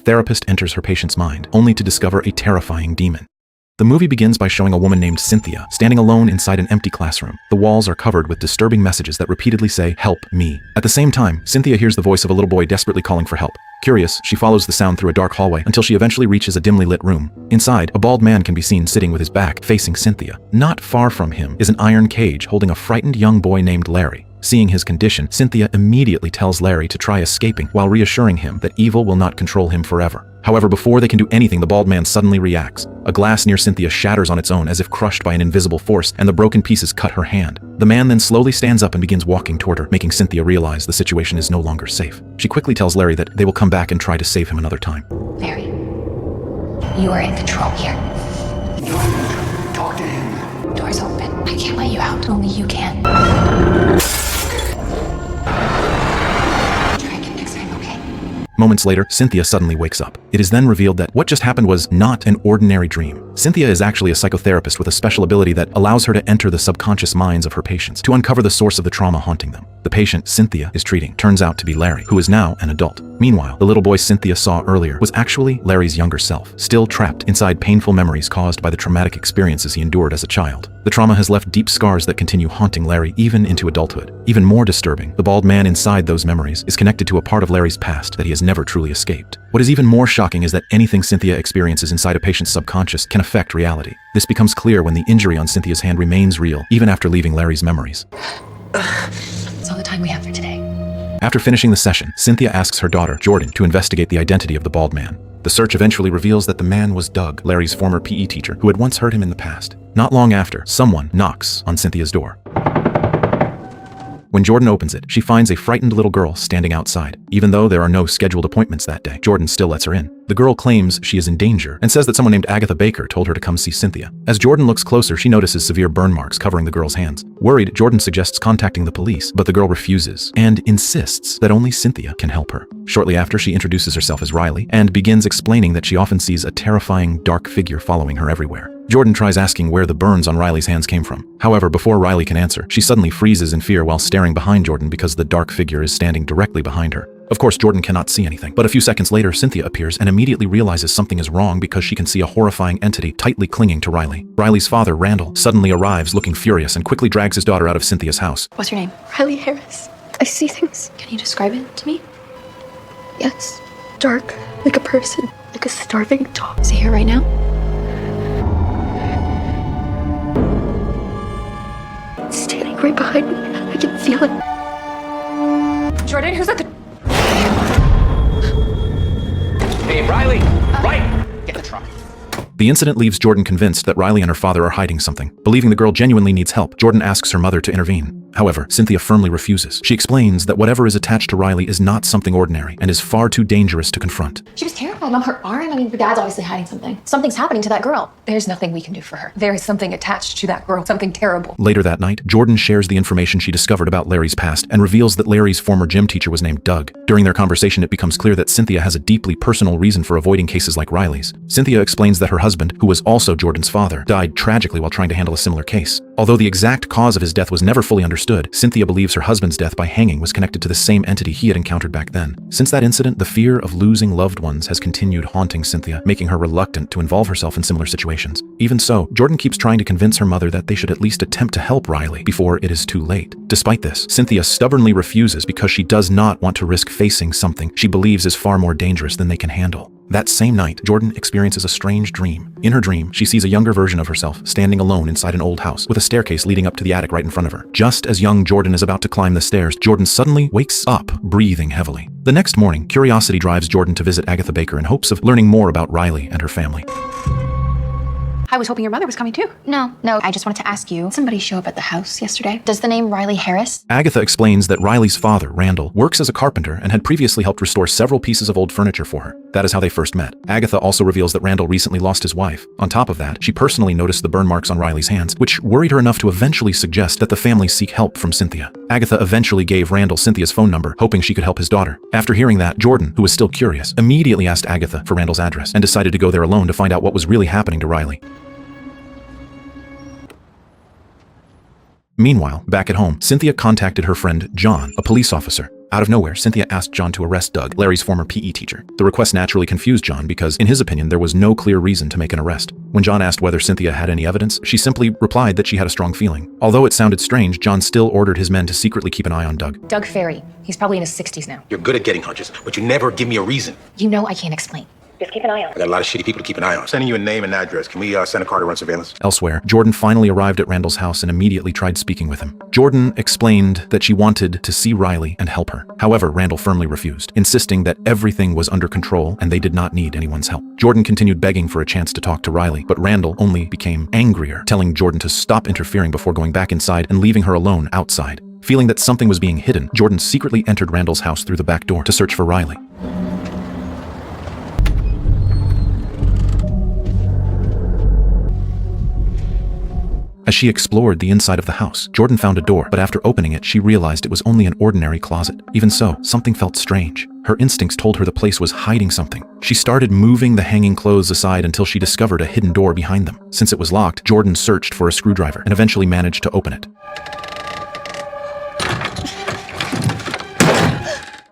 therapist enters her patient's mind, only to discover a terrifying demon. The movie begins by showing a woman named Cynthia standing alone inside an empty classroom. The walls are covered with disturbing messages that repeatedly say, "Help me." At the same time, Cynthia hears the voice of a little boy desperately calling for help. Curious, she follows the sound through a dark hallway until she eventually reaches a dimly lit room. Inside, a bald man can be seen sitting with his back facing Cynthia. Not far from him is an iron cage holding a frightened young boy named Larry. Seeing his condition, Cynthia immediately tells Larry to try escaping while reassuring him that evil will not control him forever. However, before they can do anything, the bald man suddenly reacts. A glass near Cynthia shatters on its own as if crushed by an invisible force, and the broken pieces cut her hand. The man then slowly stands up and begins walking toward her, making Cynthia realize the situation is no longer safe. She quickly tells Larry that they will come back and try to save him another time. Larry, you are in control here. Talk to him. Door's open. I can't let you out. Only you can. Try again next time, okay? Moments later, Cynthia suddenly wakes up. It is then revealed that what just happened was not an ordinary dream. Cynthia is actually a psychotherapist with a special ability that allows her to enter the subconscious minds of her patients to uncover the source of the trauma haunting them. The patient Cynthia is treating turns out to be Larry, who is now an adult. Meanwhile, the little boy Cynthia saw earlier was actually Larry's younger self, still trapped inside painful memories caused by the traumatic experiences he endured as a child. The trauma has left deep scars that continue haunting Larry even into adulthood. Even more disturbing, the bald man inside those memories is connected to a part of Larry's past that he has never truly escaped. What is even more shocking is that anything Cynthia experiences inside a patient's subconscious can affect reality. This becomes clear when the injury on Cynthia's hand remains real, even after leaving Larry's memories. That's all the time we have for today. After finishing the session, Cynthia asks her daughter, Jordan, to investigate the identity of the bald man. The search eventually reveals that the man was Doug, Larry's former PE teacher, who had once hurt him in the past. Not long after, someone knocks on Cynthia's door. When Jordan opens it, she finds a frightened little girl standing outside. Even though there are no scheduled appointments that day, Jordan still lets her in. The girl claims she is in danger and says that someone named Agatha Baker told her to come see Cynthia. As Jordan looks closer, she notices severe burn marks covering the girl's hands. Worried, Jordan suggests contacting the police, but the girl refuses and insists that only Cynthia can help her. Shortly after, she introduces herself as Riley and begins explaining that she often sees a terrifying, dark figure following her everywhere. Jordan tries asking where the burns on Riley's hands came from. However, before Riley can answer, she suddenly freezes in fear while staring behind Jordan because the dark figure is standing directly behind her. Of course, Jordan cannot see anything, but a few seconds later, Cynthia appears and immediately realizes something is wrong because she can see a horrifying entity tightly clinging to Riley. Riley's father, Randall, suddenly arrives looking furious and quickly drags his daughter out of Cynthia's house. What's your name? Riley Harris. I see things. Can you describe it to me? Yes. Dark, like a person, like a starving dog. Is he here right now? It's standing right behind me. I can feel it. Jordan, who's at the... Hey, Riley! Right! Get in the truck. The incident leaves Jordan convinced that Riley and her father are hiding something. Believing the girl genuinely needs help, Jordan asks her mother to intervene. However, Cynthia firmly refuses. She explains that whatever is attached to Riley is not something ordinary and is far too dangerous to confront. She was terrified on her arm. I mean, her dad's obviously hiding something. Something's happening to that girl. There's nothing we can do for her. There is something attached to that girl, something terrible. Later that night, Jordan shares the information she discovered about Larry's past and reveals that Larry's former gym teacher was named Doug. During their conversation, it becomes clear that Cynthia has a deeply personal reason for avoiding cases like Riley's. Cynthia explains that her husband, who was also Jordan's father, died tragically while trying to handle a similar case. Although the exact cause of his death was never fully understood, Cynthia believes her husband's death by hanging was connected to the same entity he had encountered back then. Since that incident, the fear of losing loved ones has continued haunting Cynthia, making her reluctant to involve herself in similar situations. Even so, Jordan keeps trying to convince her mother that they should at least attempt to help Riley before it is too late. Despite this, Cynthia stubbornly refuses because she does not want to risk facing something she believes is far more dangerous than they can handle. That same night, Jordan experiences a strange dream. In her dream, she sees a younger version of herself standing alone inside an old house with a staircase leading up to the attic right in front of her. Just as young Jordan is about to climb the stairs, Jordan suddenly wakes up, breathing heavily. The next morning, curiosity drives Jordan to visit Agatha Baker in hopes of learning more about Riley and her family. I was hoping your mother was coming too. No, I just wanted to ask you. Somebody show up at the house yesterday. Does the name Riley Harris? Agatha explains that Riley's father, Randall, works as a carpenter and had previously helped restore several pieces of old furniture for her. That is how they first met. Agatha also reveals that Randall recently lost his wife. On top of that, she personally noticed the burn marks on Riley's hands, which worried her enough to eventually suggest that the family seek help from Cynthia. Agatha eventually gave Randall Cynthia's phone number, hoping she could help his daughter. After hearing that, Jordan, who was still curious, immediately asked Agatha for Randall's address and decided to go there alone to find out what was really happening to Riley. Meanwhile, back at home, Cynthia contacted her friend, John, a police officer. Out of nowhere, Cynthia asked John to arrest Doug, Larry's former PE teacher. The request naturally confused John because, in his opinion, there was no clear reason to make an arrest. When John asked whether Cynthia had any evidence, she simply replied that she had a strong feeling. Although it sounded strange, John still ordered his men to secretly keep an eye on Doug. Doug Ferry. He's probably in his 60s now. You're good at getting hunches, but you never give me a reason. You know I can't explain. Just keep an eye on I got a lot of shitty people to keep an eye on. Sending you a name and address. Can we send a car to run surveillance? Elsewhere, Jordan finally arrived at Randall's house and immediately tried speaking with him. Jordan explained that she wanted to see Riley and help her. However, Randall firmly refused, insisting that everything was under control and they did not need anyone's help. Jordan continued begging for a chance to talk to Riley, but Randall only became angrier, telling Jordan to stop interfering before going back inside and leaving her alone outside. Feeling that something was being hidden, Jordan secretly entered Randall's house through the back door to search for Riley. As she explored the inside of the house, Jordan found a door, but after opening it, she realized it was only an ordinary closet. Even so, something felt strange. Her instincts told her the place was hiding something. She started moving the hanging clothes aside until she discovered a hidden door behind them. Since it was locked, Jordan searched for a screwdriver and eventually managed to open it.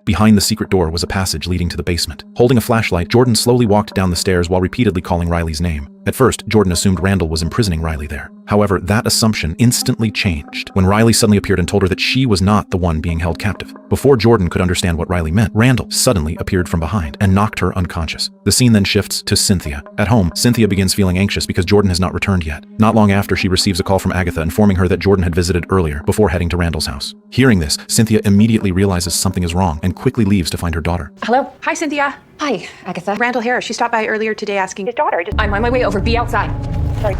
Behind the secret door was a passage leading to the basement. Holding a flashlight, Jordan slowly walked down the stairs while repeatedly calling Riley's name. At first, Jordan assumed Randall was imprisoning Riley there. However, that assumption instantly changed when Riley suddenly appeared and told her that she was not the one being held captive. Before Jordan could understand what Riley meant, Randall suddenly appeared from behind and knocked her unconscious. The scene then shifts to Cynthia. At home, Cynthia begins feeling anxious because Jordan has not returned yet. Not long after, she receives a call from Agatha informing her that Jordan had visited earlier before heading to Randall's house. Hearing this, Cynthia immediately realizes something is wrong and quickly leaves to find her daughter. Hello? Hi, Cynthia. Hi, Agatha. Randall Harris. She stopped by earlier today asking his daughter. I'm on my way over. Be outside. Sorry.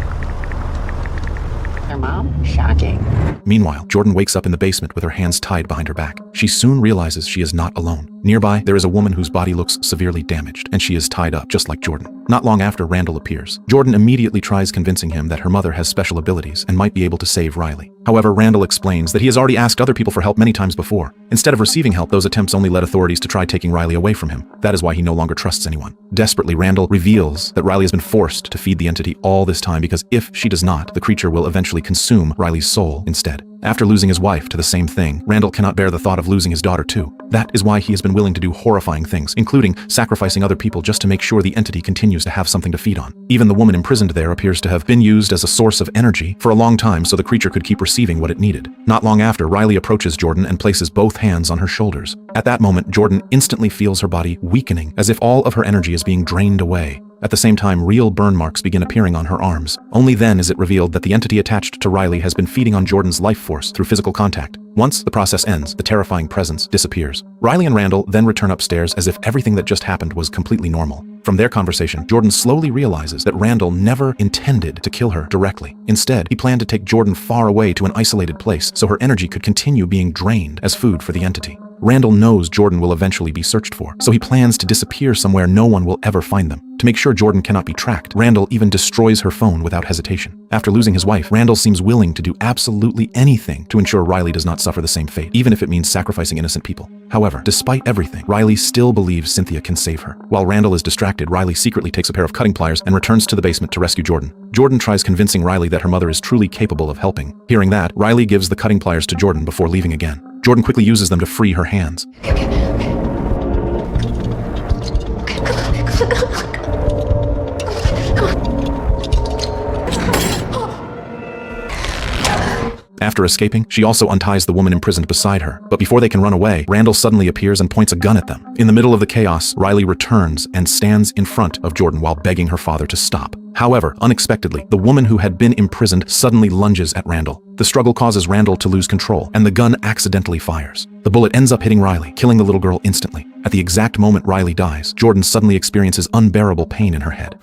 her mom. Shocking. Meanwhile, Jordan wakes up in the basement with her hands tied behind her back. She soon realizes she is not alone. Nearby, there is a woman whose body looks severely damaged, and she is tied up just like Jordan. Not long after, Randall appears. Jordan immediately tries convincing him that her mother has special abilities and might be able to save Riley. However, Randall explains that he has already asked other people for help many times before. Instead of receiving help, those attempts only led authorities to try taking Riley away from him. That is why he no longer trusts anyone. Desperately, Randall reveals that Riley has been forced to feed the entity all this time because if she does not, the creature will eventually consume Riley's soul instead. After losing his wife to the same thing, Randall cannot bear the thought of losing his daughter too. That is why he has been willing to do horrifying things, including sacrificing other people just to make sure the entity continues to have something to feed on. Even the woman imprisoned there appears to have been used as a source of energy for a long time so the creature could keep receiving what it needed. Not long after, Riley approaches Jordan and places both hands on her shoulders. At that moment, Jordan instantly feels her body weakening, as if all of her energy is being drained away. At the same time, real burn marks begin appearing on her arms. Only then is it revealed that the entity attached to Riley has been feeding on Jordan's life force through physical contact. Once the process ends, the terrifying presence disappears. Riley and Randall then return upstairs as if everything that just happened was completely normal. From their conversation, Jordan slowly realizes that Randall never intended to kill her directly. Instead, he planned to take Jordan far away to an isolated place so her energy could continue being drained as food for the entity. Randall knows Jordan will eventually be searched for, so he plans to disappear somewhere no one will ever find them. To make sure Jordan cannot be tracked, Randall even destroys her phone without hesitation. After losing his wife, Randall seems willing to do absolutely anything to ensure Riley does not suffer the same fate, even if it means sacrificing innocent people. However, despite everything, Riley still believes Cynthia can save her. While Randall is distracted, Riley secretly takes a pair of cutting pliers and returns to the basement to rescue Jordan. Jordan tries convincing Riley that her mother is truly capable of helping. Hearing that, Riley gives the cutting pliers to Jordan before leaving again. Jordan quickly uses them to free her hands. After escaping, she also unties the woman imprisoned beside her. But before they can run away, Randall suddenly appears and points a gun at them. In the middle of the chaos, Riley returns and stands in front of Jordan while begging her father to stop. However, unexpectedly, the woman who had been imprisoned suddenly lunges at Randall. The struggle causes Randall to lose control, and the gun accidentally fires. The bullet ends up hitting Riley, killing the little girl instantly. At the exact moment Riley dies, Jordan suddenly experiences unbearable pain in her head.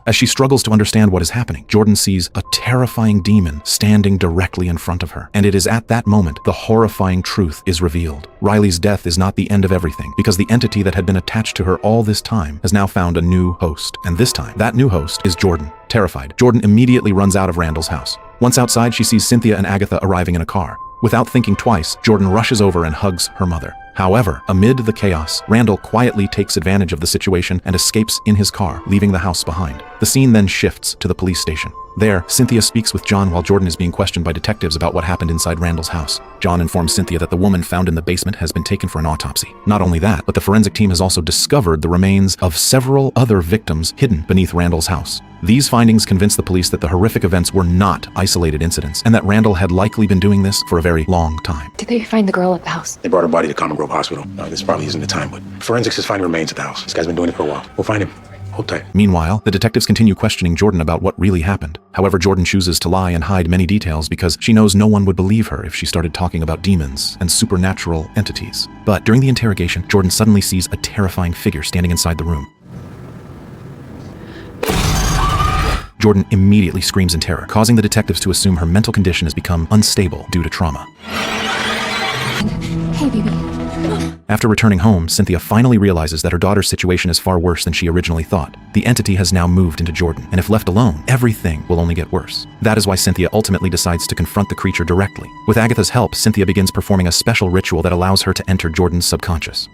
As she struggles to understand what is happening, Jordan sees a terrifying demon standing directly in front of her. And it is at that moment the horrifying truth is revealed. Riley's death is not the end of everything, because the entity that had been attached to her all this time has now found a new host. And this time, that new host is Jordan. Terrified, Jordan immediately runs out of Randall's house. Once outside, she sees Cynthia and Agatha arriving in a car. Without thinking twice, Jordan rushes over and hugs her mother. However, amid the chaos, Randall quietly takes advantage of the situation and escapes in his car, leaving the house behind. The scene then shifts to the police station. There, Cynthia speaks with John while Jordan is being questioned by detectives about what happened inside Randall's house. John informs Cynthia that the woman found in the basement has been taken for an autopsy. Not only that, but the forensic team has also discovered the remains of several other victims hidden beneath Randall's house. These findings convince the police that the horrific events were not isolated incidents, and that Randall had likely been doing this for a very long time. Did they find the girl at the house? They brought her body to Common Grove Hospital. No, this probably isn't the time, but forensics is finding remains at the house. This guy's been doing it for a while. We'll find him. Hold tight. Meanwhile, the detectives continue questioning Jordan about what really happened. However, Jordan chooses to lie and hide many details because she knows no one would believe her if she started talking about demons and supernatural entities. But during the interrogation, Jordan suddenly sees a terrifying figure standing inside the room. Jordan immediately screams in terror, causing the detectives to assume her mental condition has become unstable due to trauma. Hey, baby. After returning home, Cynthia finally realizes that her daughter's situation is far worse than she originally thought. The entity has now moved into Jordan, and if left alone, everything will only get worse. That is why Cynthia ultimately decides to confront the creature directly. With Agatha's help, Cynthia begins performing a special ritual that allows her to enter Jordan's subconscious.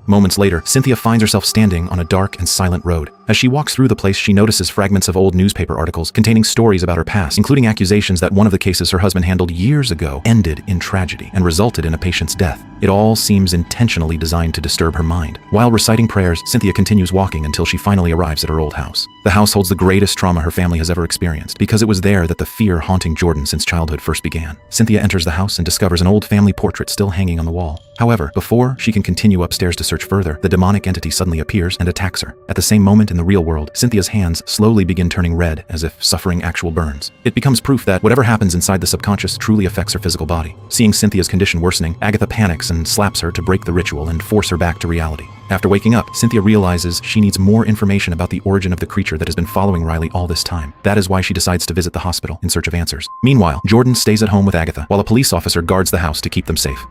Moments later, Cynthia finds herself standing on a dark and silent road. As she walks through the place, she notices fragments of old newspaper articles containing stories about her past, including accusations that one of the cases her husband handled years ago ended in tragedy and resulted in a patient's death. It all seems intentionally designed to disturb her mind. While reciting prayers, Cynthia continues walking until she finally arrives at her old house. The house holds the greatest trauma her family has ever experienced, because it was there that the fear haunting Jordan since childhood first began. Cynthia enters the house and discovers an old family portrait still hanging on the wall. However, before she can continue upstairs to search further, the demonic entity suddenly appears and attacks her. At the same moment in the real world, Cynthia's hands slowly begin turning red as if suffering actual burns. It becomes proof that whatever happens inside the subconscious truly affects her physical body. Seeing Cynthia's condition worsening, Agatha panics and slaps her to break the ritual and force her back to reality. After waking up, Cynthia realizes she needs more information about the origin of the creature that has been following Riley all this time. That is why she decides to visit the hospital in search of answers. Meanwhile, Jordan stays at home with Agatha, while a police officer guards the house to keep them safe.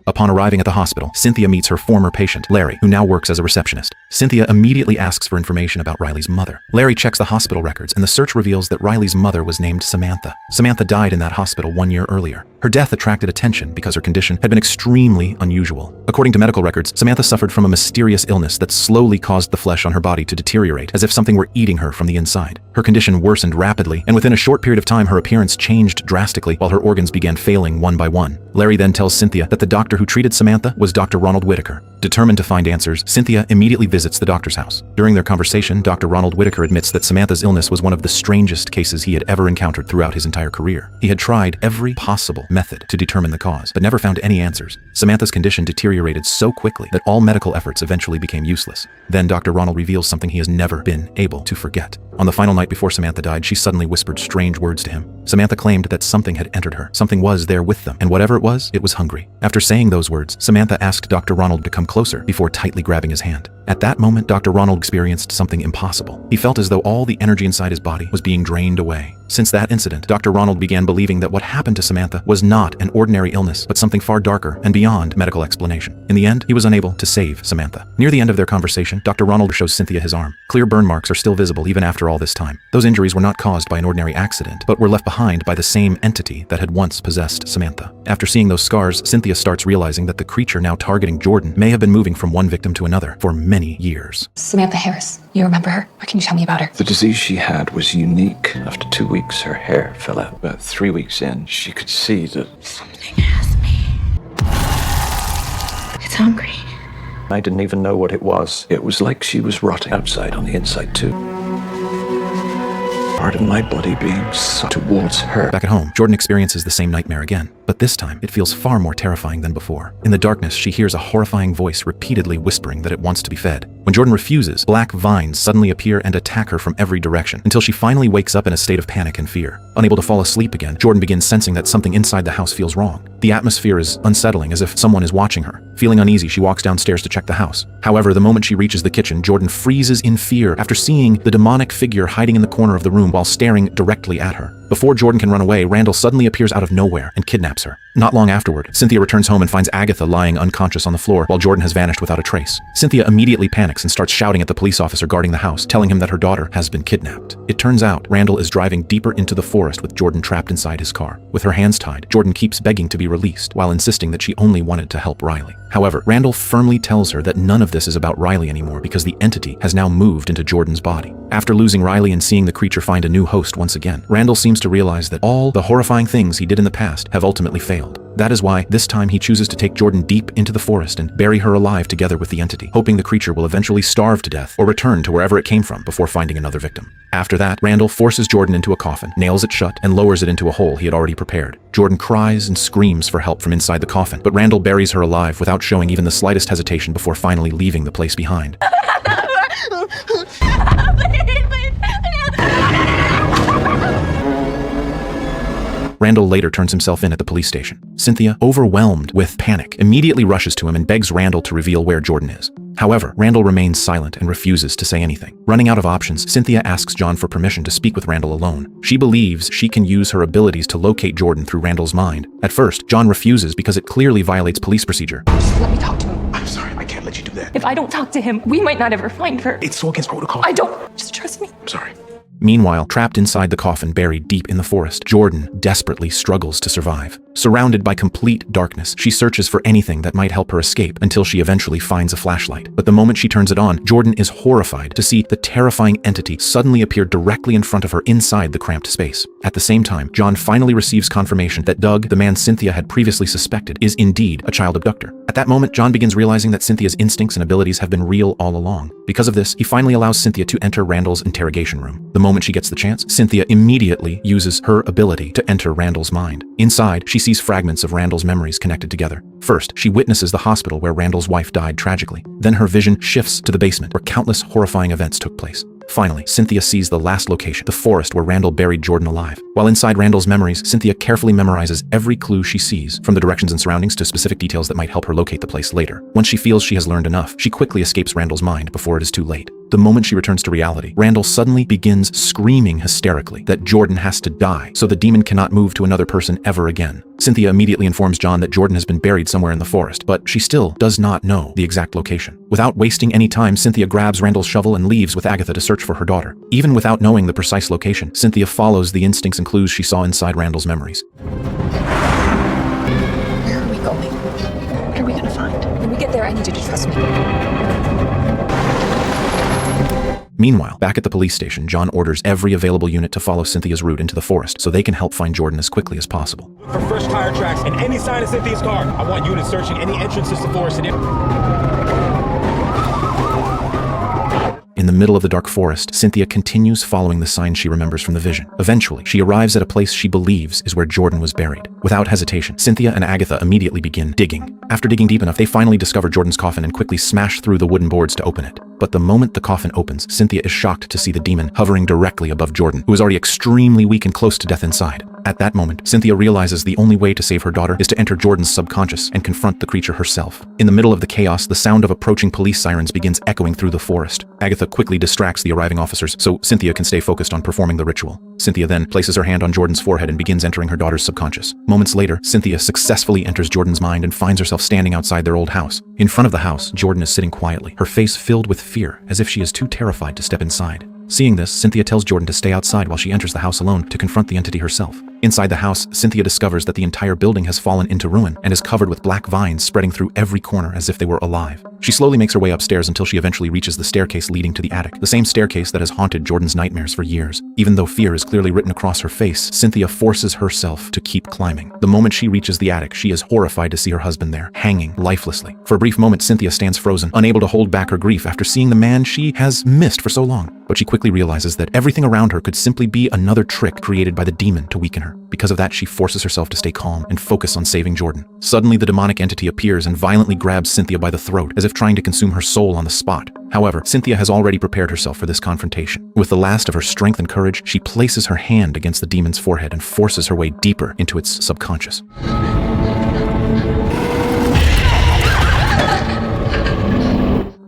Upon arriving at the hospital, Cynthia meets her former patient, Larry, who now works as a receptionist. Cynthia immediately asks for information about Riley's mother. Larry checks the hospital records, and the search reveals that Riley's mother was named Samantha. Samantha died in that hospital 1 year earlier. Her death attracted attention because her condition had been extremely unusual. According to medical records, Samantha suffered from a mysterious illness that slowly caused the flesh on her body to deteriorate, as if something were eating her from the inside. Her condition worsened rapidly, and within a short period of time, her appearance changed drastically while her organs began failing one by one. Larry then tells Cynthia that the doctor who treated Samantha was Dr. Ronald Whitaker. Determined to find answers, Cynthia immediately visits the doctor's house. During their conversation, Dr. Ronald Whitaker admits that Samantha's illness was one of the strangest cases he had ever encountered throughout his entire career. He had tried every possible method to determine the cause, but never found any answers. Samantha's condition deteriorated so quickly that all medical efforts eventually became useless. Then Dr. Ronald reveals something he has never been able to forget. On the final night before Samantha died, she suddenly whispered strange words to him. Samantha claimed that something had entered her. Something was there with them, and whatever it was hungry. After saying those words, Samantha asked Dr. Ronald to come closer before tightly grabbing his hand. At that moment, Dr. Ronald experienced something impossible. He felt as though all the energy inside his body was being drained away. Since that incident, Dr. Ronald began believing that what happened to Samantha was not an ordinary illness, but something far darker and beyond medical explanation. In the end, he was unable to save Samantha. Near the end of their conversation, Dr. Ronald shows Cynthia his arm. Clear burn marks are still visible even after all this time. Those injuries were not caused by an ordinary accident, but were left behind by the same entity that had once possessed Samantha. After seeing those scars, Cynthia starts realizing that the creature now targeting Jordan may have been moving from one victim to another for many years. Samantha Harris. You remember her? What can you tell me about her? The disease she had was unique. After 2 weeks, her hair fell out. About 3 weeks in, she could see that Something has me. It's hungry. I didn't even know what it was. It was like she was rotting outside on the inside too. Part of my body being sucked towards her. Back at home, Jordan experiences the same nightmare again, but this time it feels far more terrifying than before. In the darkness, she hears a horrifying voice repeatedly whispering that it wants to be fed. When Jordan refuses, black vines suddenly appear and attack her from every direction until she finally wakes up in a state of panic and fear. Unable to fall asleep again, Jordan begins sensing that something inside the house feels wrong. The atmosphere is unsettling, as if someone is watching her. Feeling uneasy, she walks downstairs to check the house. However, the moment she reaches the kitchen, Jordan freezes in fear after seeing the demonic figure hiding in the corner of the room while staring directly at her. Before Jordan can run away, Randall suddenly appears out of nowhere and kidnaps her. Not long afterward, Cynthia returns home and finds Agatha lying unconscious on the floor while Jordan has vanished without a trace. Cynthia immediately panics and starts shouting at the police officer guarding the house, telling him that her daughter has been kidnapped. It turns out Randall is driving deeper into the forest with Jordan trapped inside his car. With her hands tied, Jordan keeps begging to be released while insisting that she only wanted to help Riley. However, Randall firmly tells her that none of this is about Riley anymore because the entity has now moved into Jordan's body. After losing Riley and seeing the creature find a new host once again, Randall seems to realize that all the horrifying things he did in the past have ultimately failed. That is why, this time he chooses to take Jordan deep into the forest and bury her alive together with the entity, hoping the creature will eventually starve to death or return to wherever it came from before finding another victim. After that, Randall forces Jordan into a coffin, nails it shut, and lowers it into a hole he had already prepared. Jordan cries and screams for help from inside the coffin, but Randall buries her alive without showing even the slightest hesitation before finally leaving the place behind. Randall later turns himself in at the police station. Cynthia, overwhelmed with panic, immediately rushes to him and begs Randall to reveal where Jordan is. However, Randall remains silent and refuses to say anything. Running out of options, Cynthia asks John for permission to speak with Randall alone. She believes she can use her abilities to locate Jordan through Randall's mind. At first, John refuses because it clearly violates police procedure. Just let me talk to him. I'm sorry, I can't let you do that. If I don't talk to him, we might not ever find her. It's so against protocol. I don't. Just trust me. I'm sorry. Meanwhile, trapped inside the coffin buried deep in the forest, Jordan desperately struggles to survive. Surrounded by complete darkness, she searches for anything that might help her escape until she eventually finds a flashlight. But the moment she turns it on, Jordan is horrified to see the terrifying entity suddenly appear directly in front of her inside the cramped space. At the same time, John finally receives confirmation that Doug, the man Cynthia had previously suspected, is indeed a child abductor. At that moment, John begins realizing that Cynthia's instincts and abilities have been real all along. Because of this, he finally allows Cynthia to enter Randall's interrogation room. The moment she gets the chance, Cynthia immediately uses her ability to enter Randall's mind. Inside, she sees fragments of Randall's memories connected together. First, she witnesses the hospital where Randall's wife died tragically. Then her vision shifts to the basement, where countless horrifying events took place. Finally, Cynthia sees the last location, the forest where Randall buried Jordan alive. While inside Randall's memories, Cynthia carefully memorizes every clue she sees, from the directions and surroundings to specific details that might help her locate the place later. Once she feels she has learned enough, she quickly escapes Randall's mind before it is too late. The moment she returns to reality, Randall suddenly begins screaming hysterically that Jordan has to die so the demon cannot move to another person ever again. Cynthia immediately informs John that Jordan has been buried somewhere in the forest, but she still does not know the exact location. Without wasting any time, Cynthia grabs Randall's shovel and leaves with Agatha to search for her daughter. Even without knowing the precise location, Cynthia follows the instincts and clues she saw inside Randall's memories. Where are we going? What are we gonna find? When we get there, I need you to trust me. Meanwhile, back at the police station, John orders every available unit to follow Cynthia's route into the forest so they can help find Jordan as quickly as possible. For fresh tire tracks and any sign of Cynthia's car. I want units searching any entrances to the forest and In the middle of the dark forest, Cynthia continues following the signs she remembers from the vision. Eventually, she arrives at a place she believes is where Jordan was buried. Without hesitation, Cynthia and Agatha immediately begin digging. After digging deep enough, they finally discover Jordan's coffin and quickly smash through the wooden boards to open it. But the moment the coffin opens, Cynthia is shocked to see the demon hovering directly above Jordan, who is already extremely weak and close to death inside. At that moment, Cynthia realizes the only way to save her daughter is to enter Jordan's subconscious and confront the creature herself. In the middle of the chaos, the sound of approaching police sirens begins echoing through the forest. Agatha quickly distracts the arriving officers so Cynthia can stay focused on performing the ritual. Cynthia then places her hand on Jordan's forehead and begins entering her daughter's subconscious. Moments later, Cynthia successfully enters Jordan's mind and finds herself standing outside their old house. In front of the house, Jordan is sitting quietly, her face filled with fear, as if she is too terrified to step inside. Seeing this, Cynthia tells Jordan to stay outside while she enters the house alone to confront the entity herself. Inside the house, Cynthia discovers that the entire building has fallen into ruin and is covered with black vines spreading through every corner as if they were alive. She slowly makes her way upstairs until she eventually reaches the staircase leading to the attic, the same staircase that has haunted Jordan's nightmares for years. Even though fear is clearly written across her face, Cynthia forces herself to keep climbing. The moment she reaches the attic, she is horrified to see her husband there, hanging lifelessly. For a brief moment, Cynthia stands frozen, unable to hold back her grief after seeing the man she has missed for so long. But she quickly realizes that everything around her could simply be another trick created by the demon to weaken her. Because of that, she forces herself to stay calm and focus on saving Jordan. Suddenly, the demonic entity appears and violently grabs Cynthia by the throat, as if trying to consume her soul on the spot. However, Cynthia has already prepared herself for this confrontation. With the last of her strength and courage, she places her hand against the demon's forehead and forces her way deeper into its subconscious.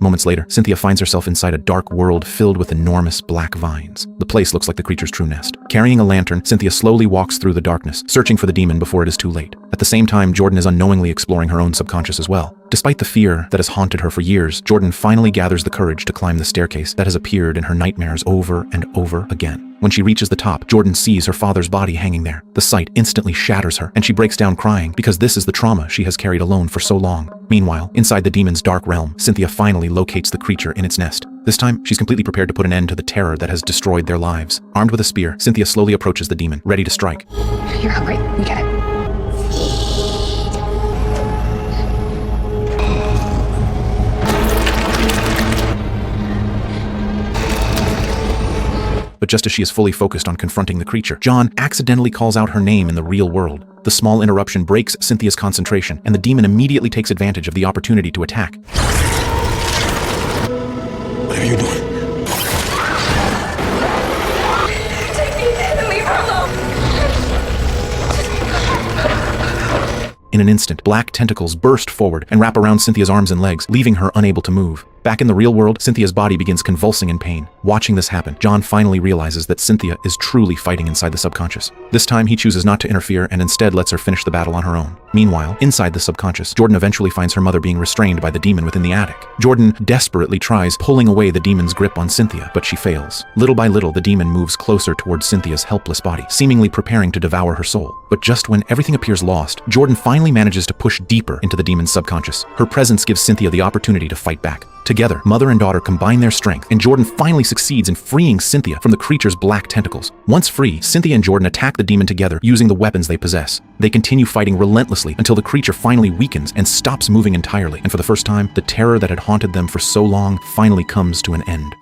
Moments later, Cynthia finds herself inside a dark world filled with enormous black vines. The place looks like the creature's true nest. Carrying a lantern, Cynthia slowly walks through the darkness, searching for the demon before it is too late. At the same time, Jordan is unknowingly exploring her own subconscious as well. Despite the fear that has haunted her for years, Jordan finally gathers the courage to climb the staircase that has appeared in her nightmares over and over again. When she reaches the top, Jordan sees her father's body hanging there. The sight instantly shatters her, and she breaks down crying because this is the trauma she has carried alone for so long. Meanwhile, inside the demon's dark realm, Cynthia finally locates the creature in its nest. This time, she's completely prepared to put an end to the terror that has destroyed their lives. Armed with a spear, Cynthia slowly approaches the demon, ready to strike. You're hungry. We get it. But just as she is fully focused on confronting the creature, John accidentally calls out her name in the real world. The small interruption breaks Cynthia's concentration, and the demon immediately takes advantage of the opportunity to attack. What are you doing? Take me and leave her alone. In an instant, black tentacles burst forward and wrap around Cynthia's arms and legs, leaving her unable to move. Back in the real world, Cynthia's body begins convulsing in pain. Watching this happen, John finally realizes that Cynthia is truly fighting inside the subconscious. This time, he chooses not to interfere and instead lets her finish the battle on her own. Meanwhile, inside the subconscious, Jordan eventually finds her mother being restrained by the demon within the attic. Jordan desperately tries pulling away the demon's grip on Cynthia, but she fails. Little by little, the demon moves closer towards Cynthia's helpless body, seemingly preparing to devour her soul. But just when everything appears lost, Jordan finally manages to push deeper into the demon's subconscious. Her presence gives Cynthia the opportunity to fight back. Together, mother and daughter combine their strength, and Jordan finally succeeds in freeing Cynthia from the creature's black tentacles. Once free, Cynthia and Jordan attack the demon together using the weapons they possess. They continue fighting relentlessly until the creature finally weakens and stops moving entirely. And for the first time, the terror that had haunted them for so long finally comes to an end.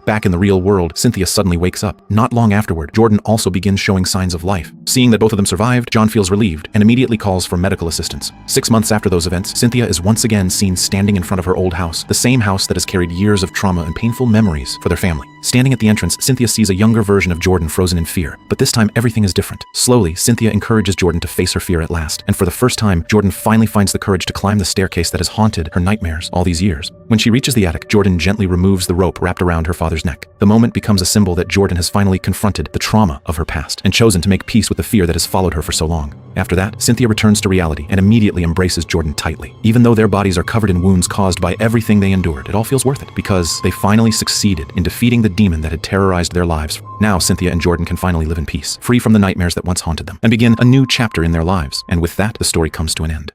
Back in the real world, Cynthia suddenly wakes up. Not long afterward, Jordan also begins showing signs of life. Seeing that both of them survived, John feels relieved and immediately calls for medical assistance. 6 months after those events, Cynthia is once again seen standing in front of her old house, the same house that has carried years of trauma and painful memories for their family. Standing at the entrance, Cynthia sees a younger version of Jordan frozen in fear. But this time, everything is different. Slowly, Cynthia encourages Jordan to face her fear at last. And for the first time, Jordan finally finds the courage to climb the staircase that has haunted her nightmares all these years. When she reaches the attic, Jordan gently removes the rope wrapped around her father's neck. The moment becomes a symbol that Jordan has finally confronted the trauma of her past and chosen to make peace with the fear that has followed her for so long. After that, Cynthia returns to reality and immediately embraces Jordan tightly. Even though their bodies are covered in wounds caused by everything they endured, it all feels worth it because they finally succeeded in defeating the demon that had terrorized their lives. Now, Cynthia and Jordan can finally live in peace, free from the nightmares that once haunted them, and begin a new chapter in their lives. And with that, the story comes to an end.